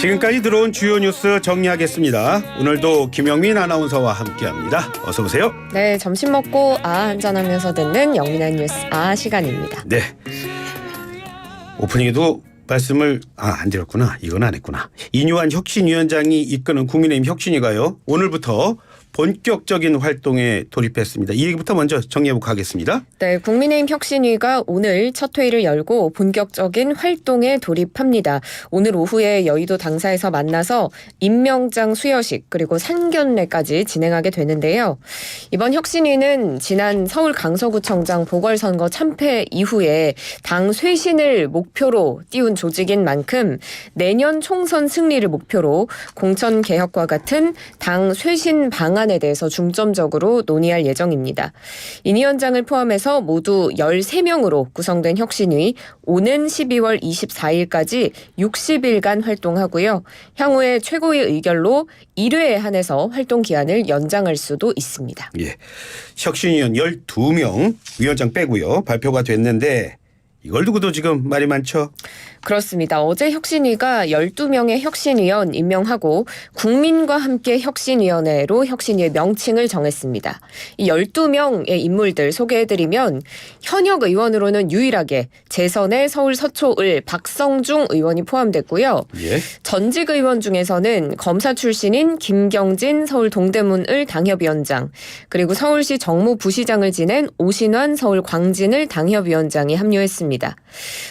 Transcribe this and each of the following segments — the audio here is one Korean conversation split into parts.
지금까지 들어온 주요 뉴스 정리하겠습니다. 오늘도 김영민 아나운서와 함께합니다. 어서 오세요. 네, 점심 먹고 한잔하면서 듣는 영민한 뉴스 시간입니다. 네. 오프닝에도 말씀을 안 드렸구나. 이건 안 했구나. 이뉴한 혁신위원장이 이끄는 국민의힘 혁신위가요. 오늘부터 본격적인 활동에 돌입했습니다. 이 얘기부터 먼저 정리해보고 하겠습니다. 네, 국민의힘 혁신위가 오늘 첫 회의를 열고 본격적인 활동에 돌입합니다. 오늘 오후에 여의도 당사에서 만나서 임명장 수여식 그리고 상견례까지 진행하게 되는데요. 이번 혁신위는 지난 서울 강서구청장 보궐선거 참패 이후에 당 쇄신을 목표로 띄운 조직인 만큼 내년 총선 승리를 목표로 공천개혁과 같은 당 쇄신 방안에 대해서 중점적으로 논의할 예정입니다. 인 위원장을 포함해서 모두 13명으로 구성된 혁신위 오는 12월 24일까지 60일간 활동하고요. 향후에 최고의 의결로 1회에 한해서 활동 기한을 연장할 수도 있습니다. 예, 혁신위원 12명 위원장 빼고요. 발표가 됐는데 이걸 두고도 지금 말이 많죠. 그렇습니다. 어제 혁신위가 12명의 혁신위원 임명하고 국민과 함께 혁신위원회로 혁신위의 명칭을 정했습니다. 이 12명의 인물들 소개해드리면 현역 의원으로는 유일하게 재선의 서울 서초을 박성중 의원이 포함됐고요. 예. 전직 의원 중에서는 검사 출신인 김경진 서울 동대문을 당협위원장 그리고 서울시 정무부시장을 지낸 오신환 서울 광진을 당협위원장이 합류했습니다.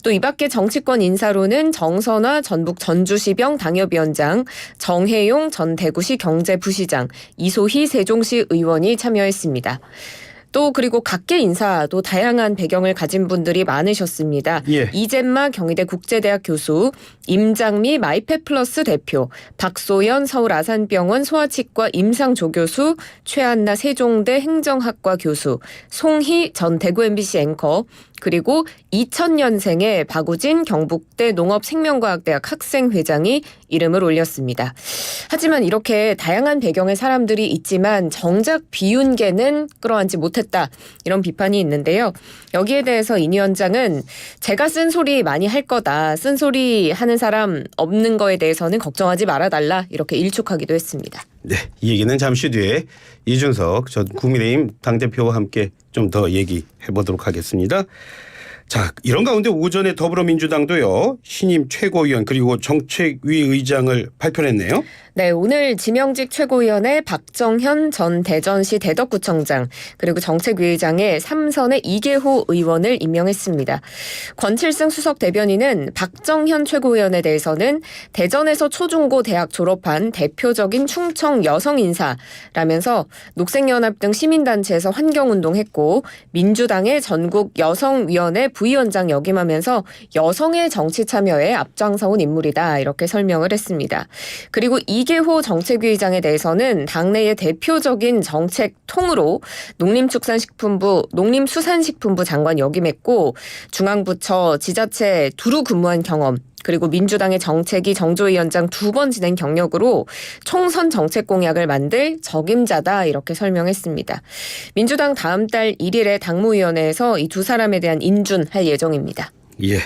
또 이 밖에 정치권 인사로는 정선화 전북 전주시병 당협위원장, 정혜용 전 대구시 경제부시장, 이소희 세종시 의원이 참여했습니다. 또 그리고 각계 인사도 다양한 배경을 가진 분들이 많으셨습니다. 예. 이젠마 경희대 국제대학 교수, 임장미 마이펫플러스 대표, 박소연 서울 아산병원 소아치과 임상조교수, 최한나 세종대 행정학과 교수, 송희 전 대구 MBC 앵커, 그리고 2000년생의 박우진 경북대 농업생명과학대학 학생회장이 이름을 올렸습니다. 하지만 이렇게 다양한 배경의 사람들이 있지만 정작 비윤계는 끌어안지 못했다. 이런 비판이 있는데요. 여기에 대해서 인 위원장은 제가 쓴소리 많이 할 거다. 쓴소리 하는 사람 없는 거에 대해서는 걱정하지 말아달라. 이렇게 일축하기도 했습니다. 네, 이 얘기는 잠시 뒤에 이준석 전 국민의힘 당대표와 함께 좀 더 얘기해 보도록 하겠습니다. 자, 이런 가운데 오전에 더불어민주당도요. 신임 최고위원 그리고 정책위 의장을 발표했네요. 네, 오늘 지명직 최고위원회 박정현 전 대전시 대덕구청장 그리고 정책위의장에 3선의 이계호 의원을 임명했습니다. 권칠승 수석 대변인은 박정현 최고위원에 대해서는 대전에서 초중고 대학 졸업한 대표적인 충청 여성 인사라면서 녹색연합 등 시민단체에서 환경운동했고 민주당의 전국 여성위원회 부위원장 역임하면서 여성의 정치 참여에 앞장서온 인물이다 이렇게 설명을 했습니다. 그리고 이계호 정책위의장에 대해서는 당내의 대표적인 정책통으로 농림수산식품부 장관 역임했고 중앙부처 지자체 두루 근무한 경험 그리고 민주당의 정책위 정조위원장 2번 지낸 경력으로 총선 정책 공약을 만들 적임자다 이렇게 설명했습니다. 민주당 다음 달 1일에 당무위원회에서 이 두 사람에 대한 인준할 예정입니다. 예,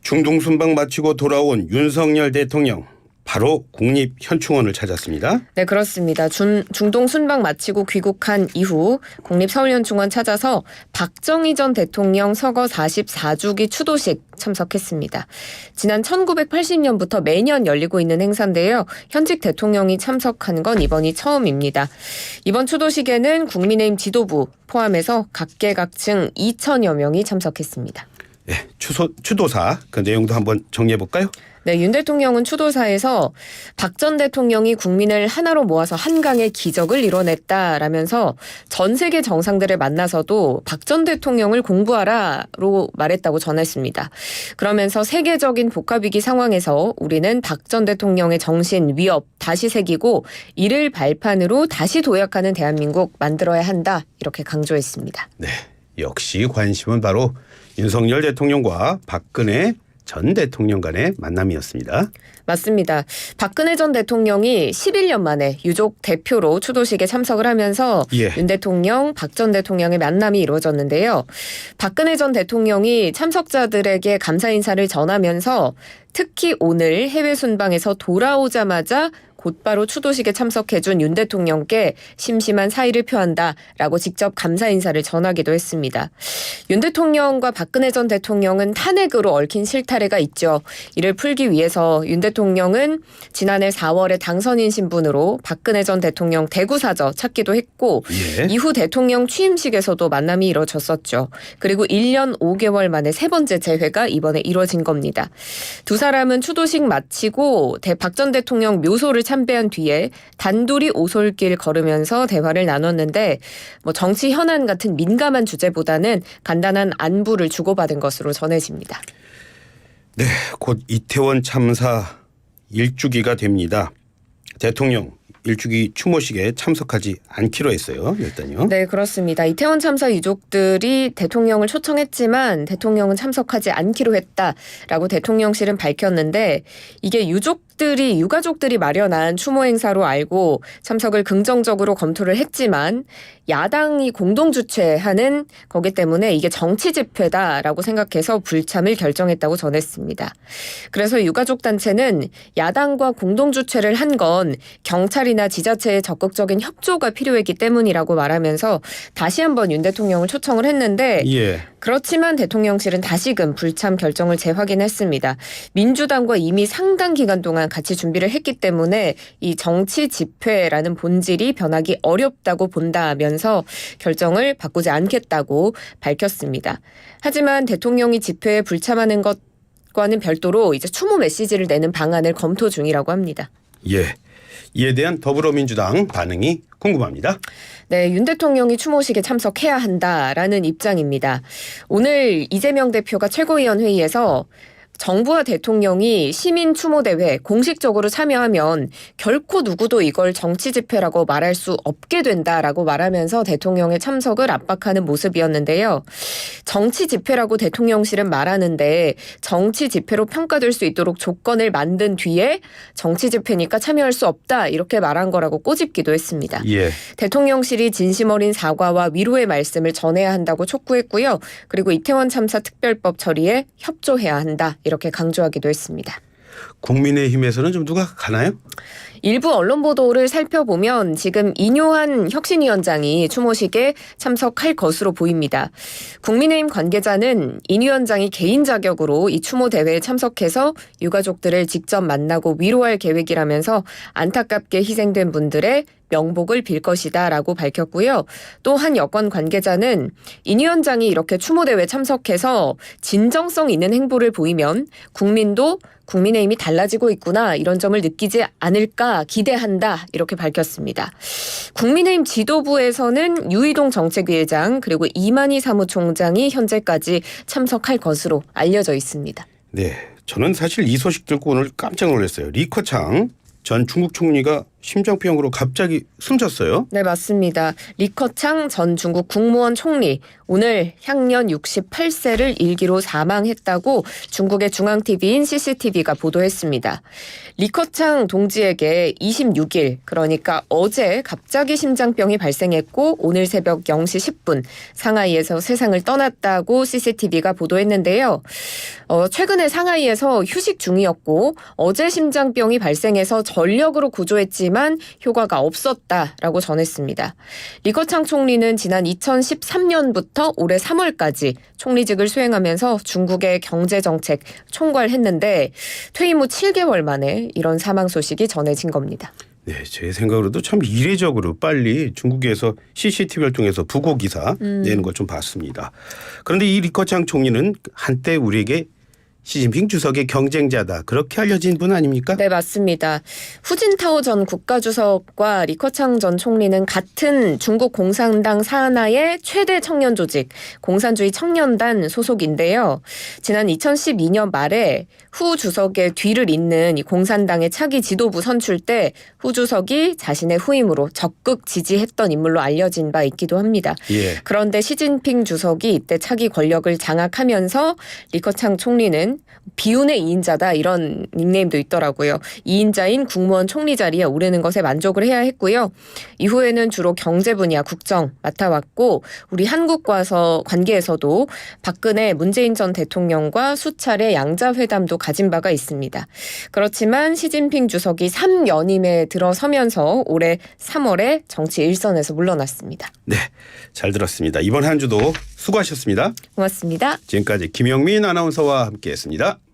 중동 순방 마치고 돌아온 윤석열 대통령. 바로 국립현충원을 찾았습니다. 네, 그렇습니다. 중동 순방 마치고 귀국한 이후 국립서울현충원 찾아서 박정희 전 대통령 서거 44주기 추도식 참석했습니다. 지난 1980년부터 매년 열리고 있는 행사인데요. 현직 대통령이 참석한 건 이번이 처음입니다. 이번 추도식에는 국민의힘 지도부 포함해서 각계각층 2천여 명이 참석했습니다. 네, 추도사 그 내용도 한번 정리해 볼까요? 네, 윤 대통령은 추도사에서 박 전 대통령이 국민을 하나로 모아서 한강의 기적을 이뤄냈다라면서 전 세계 정상들을 만나서도 박 전 대통령을 공부하라로 말했다고 전했습니다. 그러면서 세계적인 복합위기 상황에서 우리는 박 전 대통령의 정신, 위협 다시 새기고 이를 발판으로 다시 도약하는 대한민국 만들어야 한다 이렇게 강조했습니다. 네, 역시 관심은 바로 윤석열 대통령과 박근혜 전 대통령 간의 만남이었습니다. 맞습니다. 박근혜 전 대통령이 11년 만에 유족 대표로 추도식에 참석을 하면서 예. 윤 대통령, 박 전 대통령의 만남이 이루어졌는데요. 박근혜 전 대통령이 참석자들에게 감사 인사를 전하면서 특히 오늘 해외 순방에서 돌아오자마자 곧바로 추도식에 참석해준 윤 대통령께 심심한 사의를 표한다라고 직접 감사 인사를 전하기도 했습니다. 윤 대통령과 박근혜 전 대통령은 탄핵으로 얽힌 실타래가 있죠. 이를 풀기 위해서 윤 대통령은 지난해 4월에 당선인 신분으로 박근혜 전 대통령 대구사저 찾기도 했고 예. 이후 대통령 취임식에서도 만남이 이뤄졌었죠. 그리고 1년 5개월 만에 세 번째 재회가 이번에 이뤄진 겁니다. 두 사람은 추도식 마치고 박 전 대통령 묘소를 참배한 뒤에 단둘이 오솔길 걸으면서 대화를 나눴는데 정치 현안 같은 민감한 주제보다는 간단한 안부를 주고받은 것으로 전해집니다. 네, 곧 이태원 참사 1주기가 됩니다. 대통령 1주기 추모식에 참석하지 않기로 했어요. 일단요. 네, 그렇습니다. 이태원 참사 유족들이 대통령을 초청했지만 대통령은 참석하지 않기로 했다라고 대통령실은 밝혔는데 이게 유가족들이 마련한 추모 행사로 알고 참석을 긍정적으로 검토를 했지만 야당이 공동 주최하는 거기 때문에 이게 정치 집회다라고 생각해서 불참을 결정했다고 전했습니다. 그래서 유가족 단체는 야당과 공동 주최를 한 건 경찰이나 지자체의 적극적인 협조가 필요했기 때문이라고 말하면서 다시 한번 윤 대통령을 초청을 했는데 예. 그렇지만 대통령실은 다시금 불참 결정을 재확인했습니다. 민주당과 이미 상당 기간 동안 같이 준비를 했기 때문에 이 정치 집회라는 본질이 변하기 어렵다고 본다면서 결정을 바꾸지 않겠다고 밝혔습니다. 하지만 대통령이 집회에 불참하는 것과는 별도로 이제 추모 메시지를 내는 방안을 검토 중이라고 합니다. 예. 이에 대한 더불어민주당 반응이 궁금합니다. 네, 윤 대통령이 추모식에 참석해야 한다라는 입장입니다. 오늘 이재명 대표가 최고위원 회의에서 정부와 대통령이 시민 추모대회 공식적으로 참여하면 결코 누구도 이걸 정치 집회라고 말할 수 없게 된다라고 말하면서 대통령의 참석을 압박하는 모습이었는데요. 정치 집회라고 대통령실은 말하는데 정치 집회로 평가될 수 있도록 조건을 만든 뒤에 정치 집회니까 참여할 수 없다 이렇게 말한 거라고 꼬집기도 했습니다. 예. 대통령실이 진심 어린 사과와 위로의 말씀을 전해야 한다고 촉구했고요. 그리고 이태원 참사 특별법 처리에 협조해야 한다. 이렇게 강조하기도 했습니다. 국민의힘에서는 좀 누가 가나요? 일부 언론 보도를 살펴보면 지금 이뇨한 혁신위원장이 추모식에 참석할 것으로 보입니다. 국민의힘 관계자는 인 위원장이 개인 자격으로 이 추모 대회에 참석해서 유가족들을 직접 만나고 위로할 계획이라면서 안타깝게 희생된 분들의 명복을 빌 것이다라고 밝혔고요. 또 한 여권 관계자는 인 위원장이 이렇게 추모대회 참석해서 진정성 있는 행보를 보이면 국민도 국민의힘이 달라지고 있구나 이런 점을 느끼지 않을까 기대한다 이렇게 밝혔습니다. 국민의힘 지도부에서는 유이동 정책위의장 그리고 이만희 사무총장이 현재까지 참석할 것으로 알려져 있습니다. 네, 저는 사실 이 소식 듣고 오늘 깜짝 놀랐어요. 리커창 전 중국 총리가 심장병으로 갑자기 숨졌어요. 네, 맞습니다. 리커창 전 중국 국무원 총리 오늘 향년 68세를 일기로 사망했다고 중국의 중앙TV인 CCTV가 보도했습니다. 리커창 동지에게 26일 그러니까 어제 갑자기 심장병이 발생했고 오늘 새벽 0시 10분 상하이에서 세상을 떠났다고 CCTV가 보도했는데요. 최근에 상하이에서 휴식 중이었고 어제 심장병이 발생해서 전력으로 구조했지만 효과가 없었다라고 전했습니다. 리커창 총리는 지난 2013년부터 올해 3월까지 총리직을 수행하면서 중국의 경제정책 총괄했는데 퇴임 후 7개월 만에 이런 사망 소식이 전해진 겁니다. 네, 제 생각으로도 참 이례적으로 빨리 중국에서 CCTV를 통해서 부고 기사 내는 걸 좀 봤습니다. 그런데 이 리커창 총리는 한때 우리에게 시진핑 주석의 경쟁자다 그렇게 알려진 분 아닙니까? 네, 맞습니다. 후진타오 전 국가주석과 리커창 전 총리는 같은 중국 공산당 산하의 최대 청년 조직 공산주의 청년단 소속인데요. 지난 2012년 말에 후 주석의 뒤를 잇는 이 공산당의 차기 지도부 선출 때 후 주석이 자신의 후임으로 적극 지지했던 인물로 알려진 바 있기도 합니다. 예. 그런데 시진핑 주석이 이때 차기 권력을 장악하면서 리커창 총리는 닉네임 비운의 2인자다 이런 닉네임도 있더라고요. 2인자인 국무원 총리 자리에 오르는 것에 만족을 해야 했고요. 이후에는 주로 경제 분야, 국정 맡아왔고 우리 한국과서 관계에서도 박근혜, 문재인 전 대통령과 수차례 양자회담도 가진 바가 있습니다. 그렇지만 시진핑 주석이 3연임에 들어서면서 올해 3월에 정치 일선에서 물러났습니다. 네, 잘 들었습니다. 이번 한 주도 수고하셨습니다. 고맙습니다. 지금까지 김영민 아나운서와 함께했습니다.